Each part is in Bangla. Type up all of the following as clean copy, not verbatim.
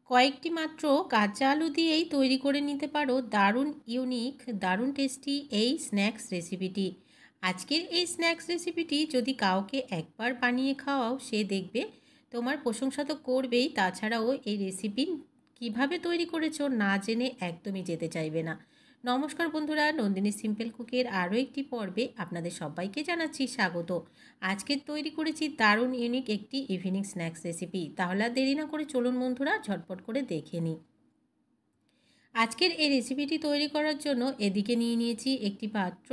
কয়েকটি মাত্র কাঁচা আলু দিয়েই তৈরি করে নিতে পারো দারুণ ইউনিক, দারুণ টেস্টি এই স্ন্যাক্স রেসিপিটি। আজকের এই স্ন্যাক্স রেসিপিটি যদি কাউকে একবার বানিয়ে খাওয়াও, সে দেখবে তোমার প্রশংসা তো করবেই, তাছাড়াও এই রেসিপি কিভাবে তৈরি করেছো না জেনে একদমই যেতে চাইবে না। নমস্কার বন্ধুরা, নন্দিনী সিম্পল কুকের আরও একটি পর্বে আপনাদের সবাইকে জানাচ্ছি স্বাগত। আজকে তৈরি করেছি দারুণ ইউনিক একটি ইভিনিং স্ন্যাক্স রেসিপি। তাহলে আর দেরি না করে চলুন বন্ধুরা ঝটপট করে দেখে নিই। আজকের এই রেসিপিটি তৈরি করার জন্য এদিকে নিয়ে নিয়েছি একটি পাত্র,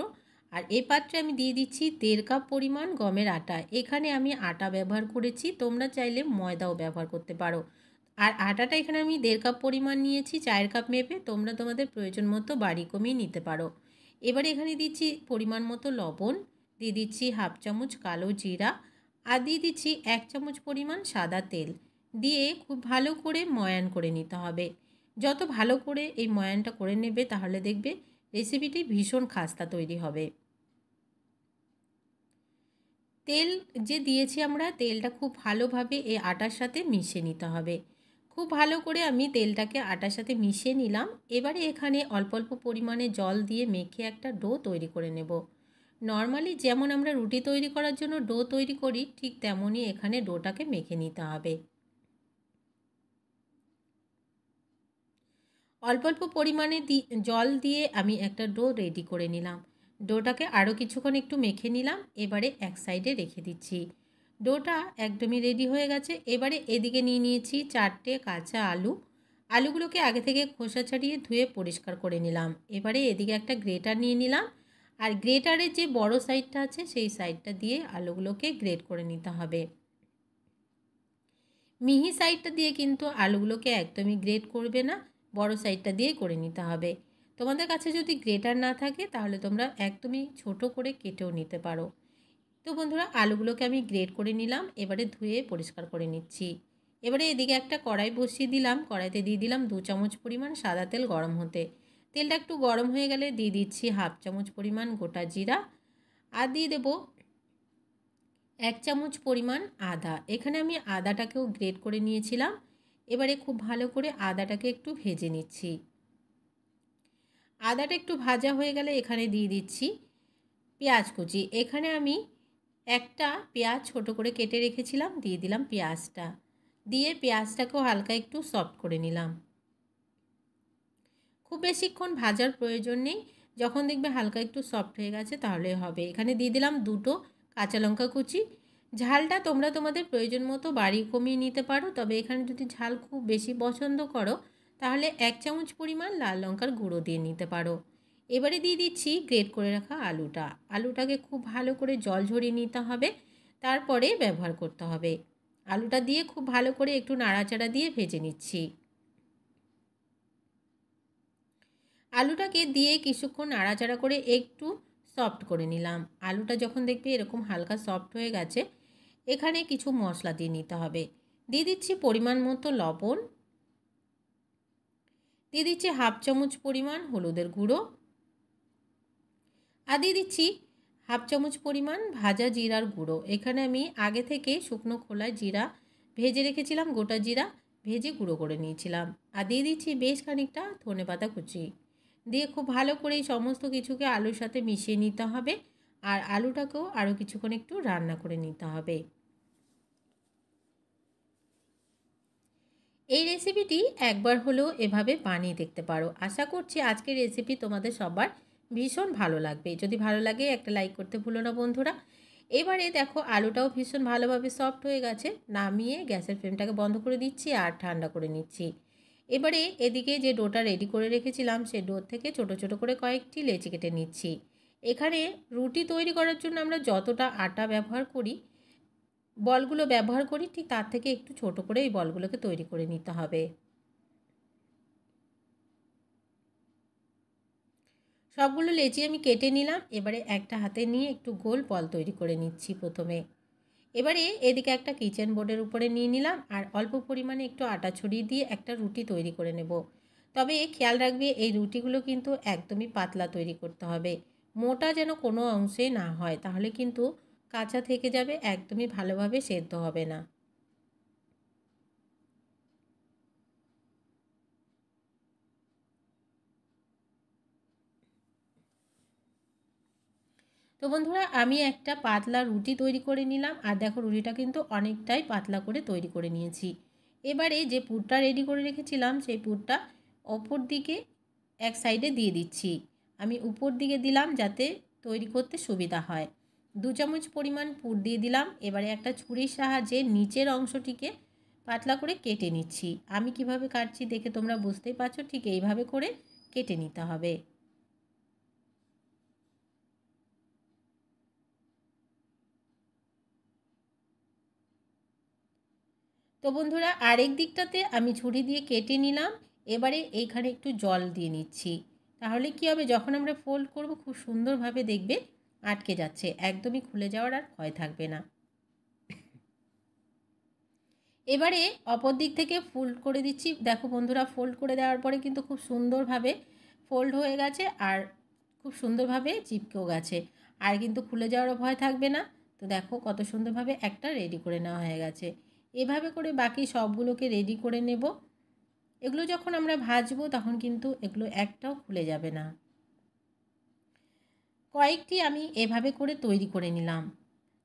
আর এই পাত্রে আমি দিয়ে দিচ্ছি 1.5 কাপ পরিমাণ গমের আটা। এখানে আমি আটা ব্যবহার করেছি, তোমরা চাইলে ময়দাও ব্যবহার করতে পারো। আর আটাটা এখানে আমি 1.5 কাপ পরিমাণ নিয়েছি, 4 কাপ মেপে। তোমরা তোমাদের প্রয়োজন মতো বাড়ি কমিয়ে নিতে পারো। এবারে এখানে দিচ্ছি পরিমাণ মতো লবণ, দিয়ে দিচ্ছি হাফ চামচ কালো জিরা, আর দিয়ে দিচ্ছি 1 চামচ পরিমাণ সাদা তেল। দিয়ে খুব ভালো করে ময়ান করে নিতে হবে। যত ভালো করে এই ময়ানটা করে নেবে, তাহলে দেখবে রেসিপিটি ভীষণ খাস্তা তৈরি হবে। তেল যে দিয়েছি আমরা, তেলটা খুব ভালোভাবে এই আটার সাথে মিশিয়ে নিতে হবে। খুব ভালো করে আমি তেলটাকে আটার সাথে মিশিয়ে নিলাম। এবারে এখানে অল্প অল্প পরিমাণে জল দিয়ে মেখে একটা ডো তৈরি করে নেব। নর্মালি যেমন আমরা রুটি তৈরি করার জন্য ডো তৈরি করি, ঠিক তেমনই এখানে ডোটাকে মেখে নিতে হবে। অল্প অল্প পরিমাণে জল দিয়ে আমি একটা ডো রেডি করে নিলাম। ডোটাকে আরও কিছুক্ষণ একটু মেখে নিলাম। এবারে এক সাইডে রেখে দিচ্ছি। ডোটা একদমই রেডি হয়ে গেছে। এবারে এদিকে নিয়ে নিয়েছি 4টে কাঁচা আলু। আলুগুলোকে আগে থেকে খোসা ছাড়িয়ে ধুয়ে পরিষ্কার করে নিলাম। এবারে এদিকে একটা গ্রেটার নিয়ে নিলাম, আর গ্রেটারের যে বড় সাইডটা আছে সেই সাইডটা দিয়ে আলুগুলোকে গ্রেট করে নিতে হবে। মিহি সাইডটা দিয়ে কিন্তু আলুগুলোকে একদমই গ্রেট করবে না, বড় সাইডটা দিয়ে করে নিতে হবে। তোমাদের কাছে যদি গ্রেটার না থাকে, তাহলে তোমরা একদমই ছোট করে কেটেও নিতে পারো। তো বন্ধুরা, আলুগুলোকে আমি গ্রেট করে নিলাম। এবারে ধুয়ে পরিষ্কার করে নিচ্ছি। এবারে এদিকে একটা কড়াই বসিয়ে দিলাম। কড়াইতে দিয়ে দিলাম 2 চামচ পরিমাণ সাদা তেল গরম হতে। তেলটা একটু গরম হয়ে গেলে দিয়ে দিচ্ছি হাফ চামচ পরিমাণ গোটা জিরা, আর দিয়ে দেবো 1 চামচ পরিমাণ আদা। এখানে আমি আদাটাকেও গ্রেট করে নিয়েছিলাম। এবারে খুব ভালো করে আদাটাকে একটু ভেজে নিচ্ছি। আদাটা একটু ভাজা হয়ে গেলে এখানে দিয়ে দিচ্ছি পেঁয়াজ কুচি। এখানে আমি একটা পেঁয়াজ ছোট করে কেটে রেখেছিলাম, দিয়ে দিলাম পেঁয়াজটা। দিয়ে পেঁয়াজটাকেও হালকা একটু সফট করে নিলাম। খুব বেশিক্ষণ ভাজার প্রয়োজন নেই, যখন দেখবে হালকা একটু সফট হয়ে গেছে তাহলে হবে। এখানে দিয়ে দিলাম 2টো কাঁচা লঙ্কা কুচি। ঝালটা তোমরা তোমাদের প্রয়োজন মতো বাড়িয়ে কমিয়ে নিতে পারো, তবে এখানে যদি ঝাল খুব বেশি পছন্দ করো, তাহলে 1 চামচ পরিমাণ লাল লঙ্কার গুঁড়ো দিয়ে নিতে পারো। এবারে দিয়ে দিচ্ছি গ্রেট করে রাখা আলুটা। আলুটাকে খুব ভালো করে জল ঝরিয়ে নিতে হবে, তারপরে ব্যবহার করতে হবে। আলুটা দিয়ে খুব ভালো করে একটু নাড়াচাড়া দিয়ে ভেজে নিচ্ছি। আলুটাকে দিয়ে কিছুক্ষণ নাড়াচাড়া করে একটু সফট করে নিলাম। আলুটা যখন দেখবে এরকম হালকা সফট হয়ে গেছে, এখানে কিছু মশলা দিয়ে নিতে হবে। দিয়ে দিচ্ছি পরিমাণ মতো লবণ, দিয়ে দিচ্ছি হাফ চামচ পরিমাণ হলুদের গুঁড়ো, আর দিয়ে দিচ্ছি হাফ চামচ পরিমাণ ভাজা জিরার গুঁড়ো। এখানে আমি আগে থেকে শুকনো খোলায় জিরা ভেজে রেখেছিলাম, গোটা জিরা ভেজে গুঁড়ো করে নিয়েছিলাম। আর দিয়ে দিচ্ছি বেশ খানিকটা ধনেপাতা কুচি। দিয়ে খুব ভালো করে এই সমস্ত কিছুকে আলুর সাথে মিশিয়ে নিতে হবে, আর আলুটাকেও আরও কিছুক্ষণ একটু রান্না করে নিতে হবে। এই রেসিপিটি একবার হলেও এভাবে বানিয়ে দেখতে পারো। আশা করছি আজকের রেসিপি তোমাদের সবার ভীষণ ভালো লাগবে। যদি ভালো লাগে একটা লাইক করতে ভুলো না বন্ধুরা। এবারে দেখো আলুটাও ভীষণ ভালোভাবে সফট হয়ে গেছে। নামিয়ে গ্যাসের ফ্লেমটাকে বন্ধ করে দিচ্ছি আর ঠান্ডা করে নিচ্ছি। এবারে এদিকে যে ডোটা রেডি করে রেখেছিলাম, সেই ডো থেকে ছোট ছোট করে কয়েকটি লেচি কেটে নিচ্ছি। এখানে রুটি তৈরি করার জন্য আমরা যতটা আটা ব্যবহার করি, বলগুলো ব্যবহার করি, ঠিক তার থেকে একটু ছোট করে এই বলগুলোকে তৈরি করে নিতে হবে। সবগুলো লেচি আমি কেটে নিলাম। এবারে একটা হাতে নিয়ে একটু গোল বল তৈরি করে নিচ্ছি প্রথমে। এবারে এদিকে একটা কিচেন বোর্ডের উপরে নিয়ে নিলাম, আর অল্প পরিমাণে একটু আটা ছড়িয়ে দিয়ে একটা রুটি তৈরি করে নেব। তবে খেয়াল রাখবে এই রুটিগুলো কিন্তু একদমই পাতলা তৈরি করতে হবে, মোটা যেন কোনো অংশে না হয়, তাহলে কিন্তু কাঁচা থেকে যাবে, একদমই ভালোভাবে সেদ্ধ হবে না। তো বন্ধুরা আমি একটা পাতলা রুটি তৈরি করে নিলাম, আর দেখো রুটিটা কিন্তু অনেকটাই পাতলা করে তৈরি করে নিয়েছি। এবারে যে পুরটা রেডি করে রেখেছিলাম সেই পুরটা ওপর দিকে এক সাইডে দিয়ে দিচ্ছি। আমি উপর দিকে দিলাম যাতে তৈরি করতে সুবিধা হয়। 2 চামচ পরিমাণ পুর দিয়ে দিলাম। এবারে একটা ছুরির সাহায্যে নিচের অংশটিকে পাতলা করে কেটে নিচ্ছি। আমি কিভাবে কাটছি দেখে তোমরা বুঝতেই পারছো, ঠিক এইভাবে করে কেটে নিতে হবে। তো বন্ধুরা আরেক দিকটাতে আমি ছুরি দিয়ে কেটে নিলাম। এবারে এইখানে একটু জল দিয়ে নিচ্ছি, তাহলে কি হবে, যখন আমরা ফোল্ড করব খুব সুন্দরভাবে দেখবে আটকে যাচ্ছে, একদমই খুলে যাওয়ার আর ভয় থাকবে না। এবারে অপর দিক থেকে ফোল্ড করে দিচ্ছি। দেখো বন্ধুরা ফোল্ড করে দেওয়ার পরে কিন্তু খুব সুন্দরভাবে ফোল্ড হয়ে গেছে আর খুব সুন্দরভাবে চিপকেও গেছে, আর কিন্তু খুলে যাওয়ারও ভয় থাকবে না। তো দেখো কত সুন্দরভাবে একটা রেডি করে নেওয়া হয়ে গেছে। এভাবে করে বাকি সবগুলোকে রেডি করে নেব। এগুলো যখন আমরা ভাজবো তখন কিন্তু এগুলো একটাও খুলে যাবে না। কয়েকটি আমি এভাবে করে তৈরি করে নিলাম,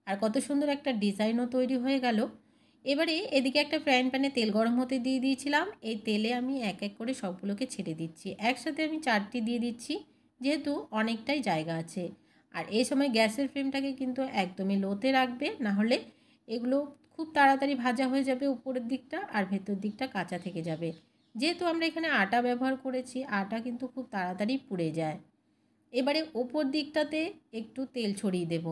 আর কত সুন্দর একটা ডিজাইনও তৈরি হয়ে গেল। এবারে এদিকে একটা ফ্রাইং প্যানে তেল গরম হতে দিয়ে দিয়েছিলাম। এই তেলে আমি এক এক করে সবগুলোকে ছেড়ে দিচ্ছি। একসাথে আমি 4টি দিয়ে দিচ্ছি, যেহেতু অনেকটাই জায়গা আছে। আর এই সময় গ্যাসের ফ্লেমটাকে কিন্তু একদমই লোতে রাখবে, না হলে এগুলো খুব তাড়াতাড়ি ভাজা হয়ে যাবে উপরের দিকটা, আর ভেতর দিকটা কাঁচা থেকে যাবে। যেহেতু আমরা এখানে আটা ব্যবহার করেছি, আটা কিন্তু খুব তাড়াতাড়ি পুড়ে যায়। এবারে ওপর দিকটাতে একটু তেল ছড়িয়ে দেব,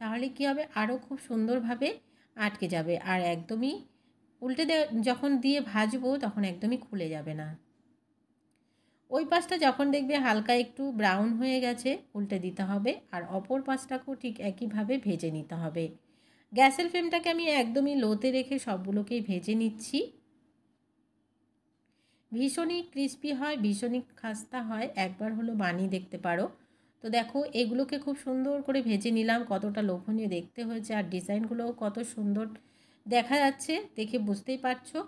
তাহলে কি হবে, আরও খুব সুন্দরভাবে আটকে যাবে, আর একদমই উল্টে যখন দিয়ে ভাজবো তখন একদমই খুলে যাবে না। ওই পাশটা যখন দেখবে হালকা একটু ব্রাউন হয়ে গেছে উল্টে দিতে হবে, আর অপর পাশটাকেও ঠিক একইভাবে ভেজে নিতে হবে। গ্যাসের ফ্লেমটাকে আমি একদমই লোতে রেখে সবগুলোকেই ভেজে নিচ্ছি। ভীষণই ক্রিস্পি হয়, ভীষণই খাস্তা হয়, একবার হলো বানিয়ে দেখতে পারো। তো দেখো এগুলোকে খুব সুন্দর করে ভেজে নিলাম, কতটা লোভনীয় দেখতে হয়েছে, আর ডিজাইনগুলোও কত সুন্দর দেখা যাচ্ছে, দেখে বুঝতেই পারছো।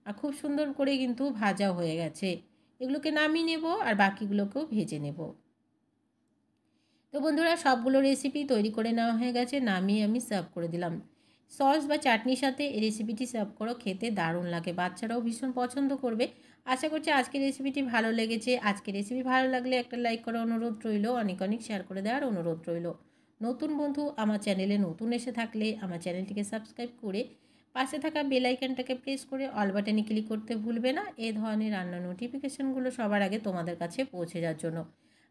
আর খুব সুন্দর করে কিন্তু ভাজা হয়ে গেছে। এগুলোকে নামিয়ে নেব আর বাকিগুলোকেও ভেজে নেব। তো বন্ধুরা সবগুলো রেসিপি তৈরি করে নেওয়া হয়ে গেছে, নামিয়ে আমি সার্ভ করে দিলাম। সস বা চাটনির সাথে এই রেসিপিটি সার্ভ করো, খেতে দারুণ লাগে, বাচ্চারাও ভীষণ পছন্দ করবে। আশা করছি আজকের রেসিপিটি ভালো লেগেছে। আজকের রেসিপি ভালো লাগলে একটা লাইক করার অনুরোধ রইল, অনেক অনেক শেয়ার করে দেওয়ার অনুরোধ রইল। নতুন বন্ধু আমার চ্যানেলে নতুন এসে থাকলে আমার চ্যানেলটিকে সাবস্ক্রাইব করে পাশে থাকা বেল আইকনটাকে প্রেস করে অল বাটনে ক্লিক করতে ভুলবে না, এই ধরনের রান্নার নোটিফিকেশানগুলো সবার আগে তোমাদের কাছে পৌঁছে যাওয়ার জন্য।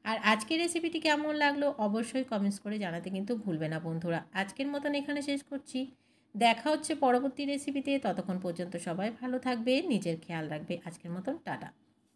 আর আজকের রেসিপিটি কেমন লাগলো অবশ্যই কমেন্টস করে জানাতে কিন্তু ভুলবে না বন্ধুরা। আজকের মতন এখানে শেষ করছি, দেখা হচ্ছে পরবর্তী রেসিপিতে। ততক্ষণ পর্যন্ত সবাই ভালো থাকবে, নিজের খেয়াল রাখবে। আজকের মতন টাটা।